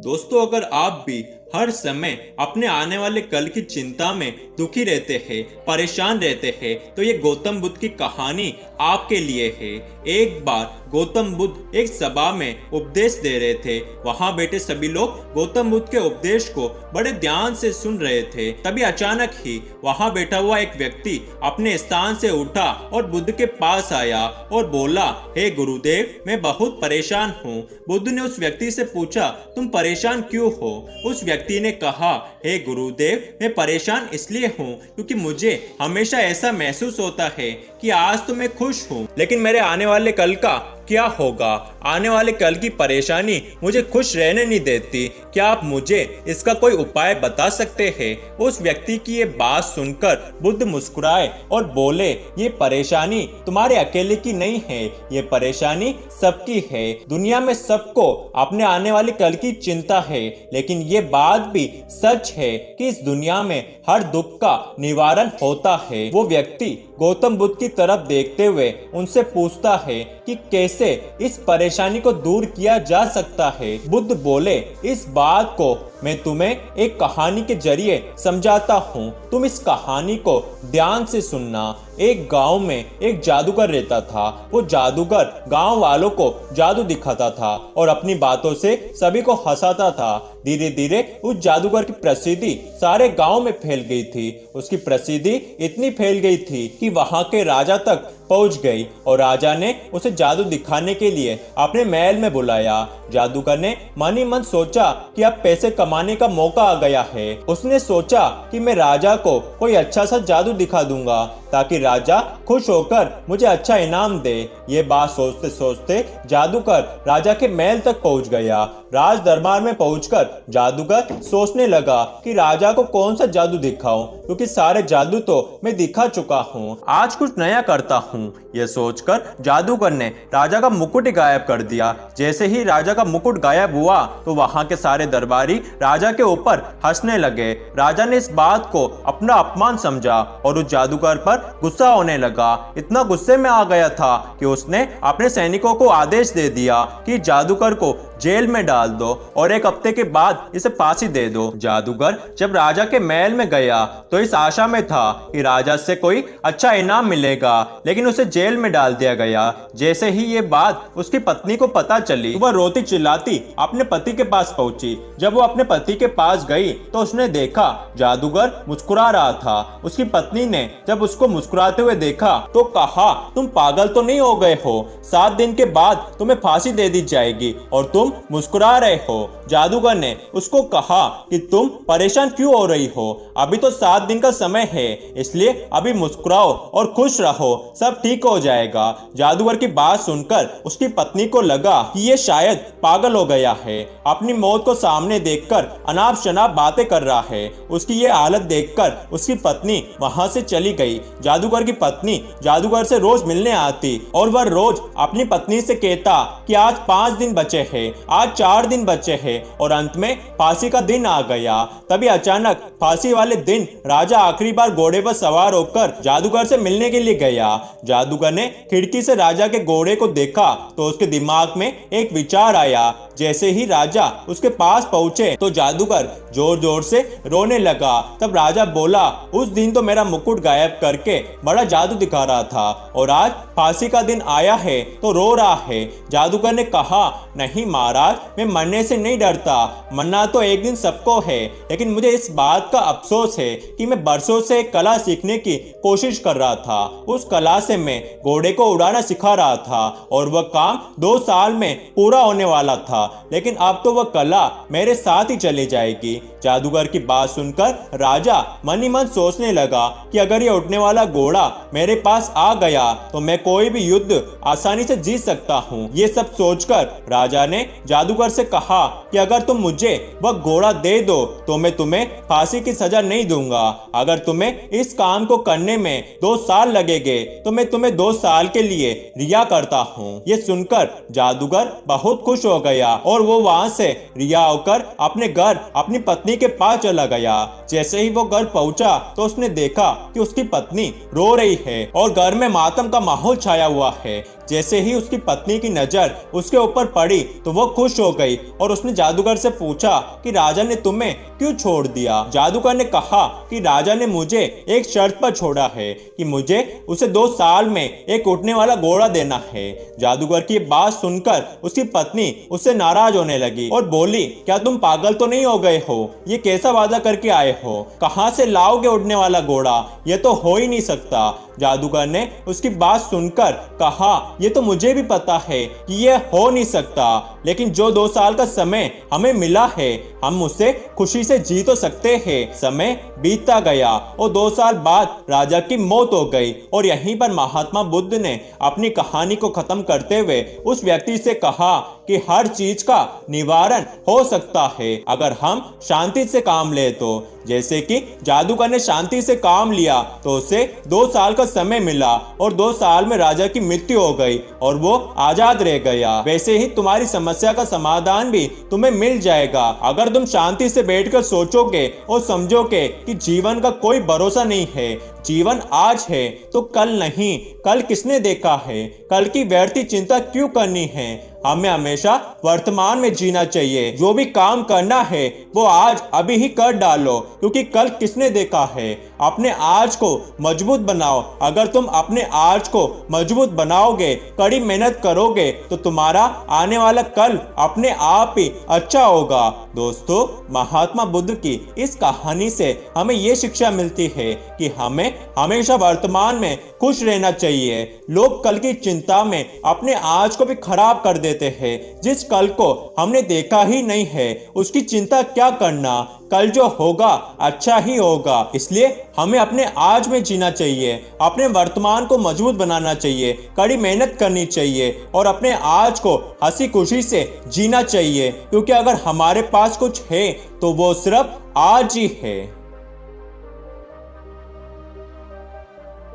दोस्तों, अगर आप भी हर समय अपने आने वाले कल की चिंता में दुखी रहते हैं, परेशान रहते हैं, तो ये गौतम बुद्ध की कहानी आपके लिए है। एक बार गौतम बुद्ध एक सभा में उपदेश दे रहे थे। वहां बैठे सभी लोग गौतम बुद्ध के उपदेश को बड़े ध्यान से सुन रहे थे। तभी अचानक ही वहां बैठा हुआ एक व्यक्ति अपने स्थान से उठा और बुद्ध के पास आया और बोला, हे गुरुदेव, मैं बहुत परेशान हूँ। बुद्ध ने उस व्यक्ति से पूछा, तुम परेशान क्यों हो? उस व्यक्ति ने कहा, हे गुरुदेव, मैं परेशान इसलिए हूँ क्योंकि मुझे हमेशा ऐसा महसूस होता है कि आज तो मैं खुश हूँ, लेकिन मेरे आने वाले कल का क्या होगा? आने वाले कल की परेशानी मुझे खुश रहने नहीं देती। क्या आप मुझे इसका कोई उपाय बता सकते हैं? उस व्यक्ति की ये बात सुनकर बुद्ध मुस्कुराए और बोले, ये परेशानी तुम्हारे अकेले की नहीं है, ये परेशानी सबकी है। दुनिया में सबको अपने आने वाले कल की चिंता है, लेकिन ये बात भी सच है कि इस दुनिया में हर दुख का निवारण होता है। वो व्यक्ति गौतम बुद्ध की तरफ देखते हुए उनसे पूछता है कि कैसे इस परेशानी को दूर किया जा सकता है। बुद्ध बोले, इस बात को मैं तुम्हें एक कहानी के जरिए समझाता हूँ, तुम इस कहानी को ध्यान से सुनना। एक गांव में एक जादूगर रहता था। वो जादूगर गांव वालों को जादू दिखाता था और अपनी बातों से सभी को हंसाता था। धीरे धीरे उस जादूगर की प्रसिद्धि सारे गांव में फैल गई थी। उसकी प्रसिद्धि इतनी फैल गई थी कि वहां के राजा तक पहुंच गई और राजा ने उसे जादू दिखाने के लिए अपने महल में बुलाया। जादूगर ने मन ही मन सोचा कि अब पैसे कमाने का मौका आ गया है। उसने सोचा कि मैं राजा को कोई अच्छा सा जादू दिखा दूंगा ताकि राजा खुश होकर मुझे अच्छा इनाम दे। ये बात सोचते सोचते जादूगर राजा के महल तक पहुंच गया। राज दरबार में पहुंचकर जादूगर सोचने लगा कि राजा को कौन सा जादू दिखाऊं, क्योंकि सारे जादू तो मैं दिखा चुका हूं। आज कुछ नया करता हूं। यह सोचकर जादूगर ने राजा का मुकुट गायब कर दिया। जैसे ही राजा का मुकुट गायब हुआ तो वहां के सारे दरबारी राजा के ऊपर हंसने लगे। राजा ने इस बात को अपना अपमान समझा और उस जादूगर पर गुस्सा होने लगा। इतना गुस्से में आ गया था कि उसने अपने सैनिकों को आदेश दे दिया कि जादूगर को जेल में डाल दो और एक हफ्ते के बाद इसे फांसी दे दो। जादूगर जब राजा के महल में गया तो इस आशा में था कि राजा से कोई अच्छा इनाम मिलेगा, लेकिन उसे जेल में डाल दिया गया। जैसे ही ये बात उसकी पत्नी को पता चली, वह रोती चिल्लाती अपने पति के पास पहुंची। जब वो अपने पति के पास गई तो उसने देखा जादूगर मुस्कुरा रहा था। उसकी पत्नी ने जब उसको मुस्कुराते हुए देखा तो कहा, तुम पागल तो नहीं हो गए हो? 7 दिन के बाद तुम्हें फांसी दे दी जाएगी और तुम मुस्कुरा रहे हो। जादूगर ने उसको कहा कि तुम परेशान क्यों हो रही हो? अभी तो 7 दिन का समय है, इसलिए अभी मुस्कुराओ और खुश रहो, सब ठीक हो जाएगा। जादूगर की बात सुनकर उसकी पत्नी को लगा कि ये शायद पागल हो गया है, अपनी मौत को सामने देखकर अनाप शनाप बातें कर रहा है। उसकी ये हालत देखकर उसकी पत्नी वहां से चली गई। जादूगर की पत्नी जादूगर से रोज मिलने आती और वह रोज अपनी पत्नी से कहता कि आज 5 दिन बचे हैं, आज 4 दिन बचे हैं और अंत में फांसी का दिन आ गया। तभी अचानक फांसी वाले दिन राजा आखिरी बार घोड़े पर सवार होकर जादूगर से मिलने के लिए गया। जादूगर ने खिड़की से राजा के घोड़े को देखा तो उसके दिमाग में एक विचार आया। जैसे ही राजा उसके पास पहुंचे तो जादूगर जोर जोर से रोने लगा। तब राजा बोला, उस दिन तो मेरा मुकुट गायब करके बड़ा जादू दिखा रहा था और आज फांसी का दिन आया है तो रो रहा है। जादूगर ने कहा, नहीं महाराज, मैं मरने से नहीं डरता। मरना तो एक दिन सबको है, लेकिन मुझे इस बात का अफसोस है कि मैं बरसों से एक कला सीखने की कोशिश कर रहा था। उस कला से मैं घोड़े को उड़ाना सिखा रहा था और वह काम 2 साल में पूरा होने वाला था, लेकिन अब तो वह कला मेरे साथ ही चली जाएगी। जादूगर की बात सुनकर राजा मन ही मन सोचने लगा कि अगर ये उड़ने वाला घोड़ा मेरे पास आ गया तो मैं कोई भी युद्ध आसानी से जीत सकता हूँ। ये सब सोचकर राजा ने जादूगर से कहा कि अगर तुम मुझे वह घोड़ा दे दो तो मैं तुम्हें फांसी की सजा नहीं दूंगा। अगर तुम्हें इस काम को करने में 2 साल लगेंगे तो मैं तुम्हें 2 साल के लिए रिहा करता हूँ। ये सुनकर जादूगर बहुत खुश हो गया और वो वहां से रिहा होकर अपने घर अपनी पत्नी के पास चला गया। जैसे ही वो घर पहुंचा तो उसने देखा कि उसकी पत्नी रो रही है और घर में मातम का माहौल छाया हुआ है। जैसे ही उसकी पत्नी की नजर उसके ऊपर पड़ी तो वो खुश हो गई और उसने जादूगर से पूछा कि राजा ने तुम्हें क्यों छोड़ दिया। जादूगर ने कहा कि राजा ने मुझे एक शर्त पर छोड़ा है कि मुझे उसे 2 साल में एक उड़ने वाला घोड़ा देना है। जादूगर की बात सुनकर उसकी पत्नी उससे नाराज होने लगी और बोली, क्या तुम पागल तो नहीं हो गए हो? ये कैसा वादा करके आए हो? कहां से लाओगे उड़ने वाला घोड़ा? ये तो हो ही नहीं सकता। जादूगर ने उसकी बात सुनकर कहा, ये तो मुझे भी पता है कि ये हो नहीं सकता, लेकिन जो 2 साल का समय हमें मिला है हम उसे खुशी से जी तो सकते हैं। समय बीतता गया और 2 साल बाद राजा की मौत हो गई और यहीं पर महात्मा बुद्ध ने अपनी कहानी को खत्म करते हुए उस व्यक्ति से कहा कि हर चीज का निवारण हो सकता है अगर हम शांति से काम ले तो। जैसे कि जादूगर ने शांति से काम लिया तो उसे 2 साल का समय मिला और 2 साल में राजा की मृत्यु हो गई और वो आजाद रह गया। वैसे ही तुम्हारी समस्या का समाधान भी तुम्हें मिल जाएगा अगर तुम शांति से बैठकर सोचोगे और समझोगे कि जीवन का कोई भरोसा नहीं है। जीवन आज है तो कल नहीं। कल किसने देखा है? कल की व्यर्थी चिंता क्यों करनी है? हमें हमेशा वर्तमान में जीना चाहिए। जो भी काम करना है वो आज अभी ही कर डालो, क्योंकि कल किसने देखा है। अपने आज को मजबूत बनाओ। अगर तुम अपने आज को मजबूत बनाओगे, कड़ी मेहनत करोगे तो तुम्हारा आने वाला कल अपने आप ही अच्छा होगा। दोस्तों, महात्मा बुद्ध की इस कहानी से हमें ये शिक्षा मिलती है कि हमें हमेशा वर्तमान में खुश रहना चाहिए। लोग कल की चिंता में अपने आज को भी खराब कर देते हैं। जिस कल को हमने देखा ही नहीं है उसकी चिंता क्या करना? कल जो होगा अच्छा ही होगा। इसलिए हमें अपने आज में जीना चाहिए, अपने वर्तमान को मजबूत बनाना चाहिए, कड़ी मेहनत करनी चाहिए और अपने आज को हंसी खुशी से जीना चाहिए, क्योंकि अगर हमारे पास कुछ है तो वो सिर्फ आज ही है।